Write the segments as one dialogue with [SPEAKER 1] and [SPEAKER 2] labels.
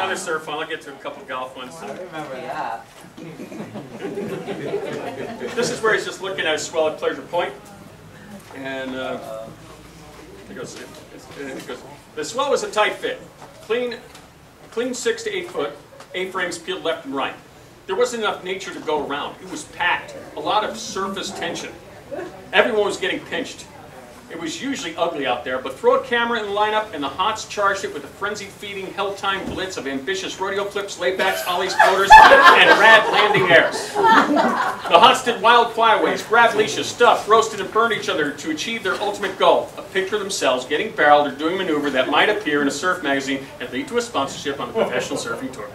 [SPEAKER 1] Another surf one. I'll get to a couple golf ones.
[SPEAKER 2] I remember that.
[SPEAKER 1] This is where he's just looking at a swell at Pleasure Point. And it goes, the swell was a tight fit. Clean 6 to 8 foot, A-frames peeled left and right. There wasn't enough nature to go around. It was packed. A lot of surface tension. Everyone was getting pinched. It was usually ugly out there, but throw a camera in the lineup and the Hots charged it with a frenzy-feeding, hell-time blitz of ambitious rodeo flips, laybacks, ollies, floaters, and rad landing airs. The Hots did wild flyaways, grabbed leashes, stuffed, roasted, and burned each other to achieve their ultimate goal, a picture of themselves getting barreled or doing a maneuver that might appear in a surf magazine and lead to a sponsorship on a professional surfing tour.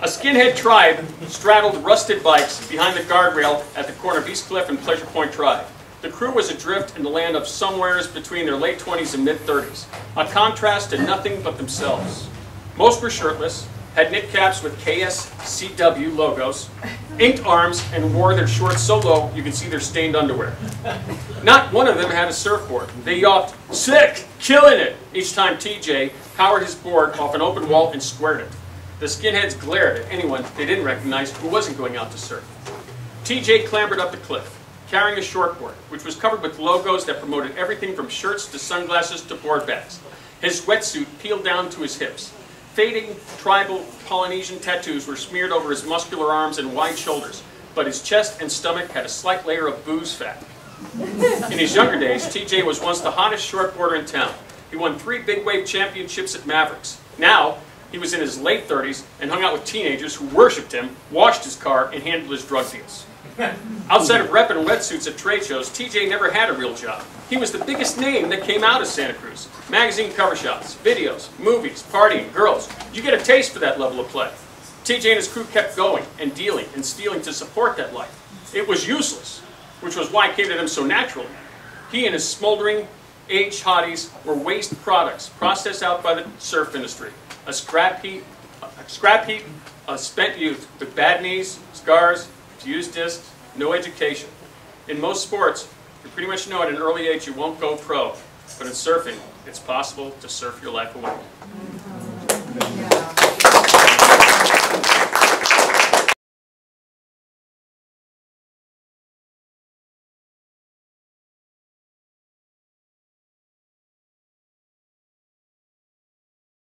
[SPEAKER 1] A skinhead tribe straddled rusted bikes behind the guardrail at the corner of East Cliff and Pleasure Point Drive. The crew was adrift in the land of somewheres between their late 20s and mid-30s, a contrast to nothing but themselves. Most were shirtless, had knit caps with KSCW logos, inked arms, and wore their shorts so low you could see their stained underwear. Not one of them had a surfboard. They yelped, "Sick! Killing it!" each time TJ powered his board off an open wall and squared it. The skinheads glared at anyone they didn't recognize who wasn't going out to surf. TJ clambered up the cliff, carrying a shortboard, which was covered with logos that promoted everything from shirts to sunglasses to board bags. His wetsuit peeled down to his hips. Fading tribal Polynesian tattoos were smeared over his muscular arms and wide shoulders, but his chest and stomach had a slight layer of booze fat. In his younger days, TJ was once the hottest shortboarder in town. He won 3 big wave championships at Mavericks. Now, he was in his late 30s and hung out with teenagers who worshipped him, washed his car, and handled his drug deals. Outside of repping wetsuits at trade shows, TJ never had a real job. He was the biggest name that came out of Santa Cruz. Magazine cover shots, videos, movies, partying, girls. You get a taste for that level of play. TJ and his crew kept going and dealing and stealing to support that life. It was useless, which was why it came to them so naturally. He and his smoldering, aged hotties were waste products processed out by the surf industry. A scrap heap of spent youth with bad knees, scars, fused discs, no education. In most sports, you pretty much know at an early age you won't go pro, but in surfing, it's possible to surf your life away.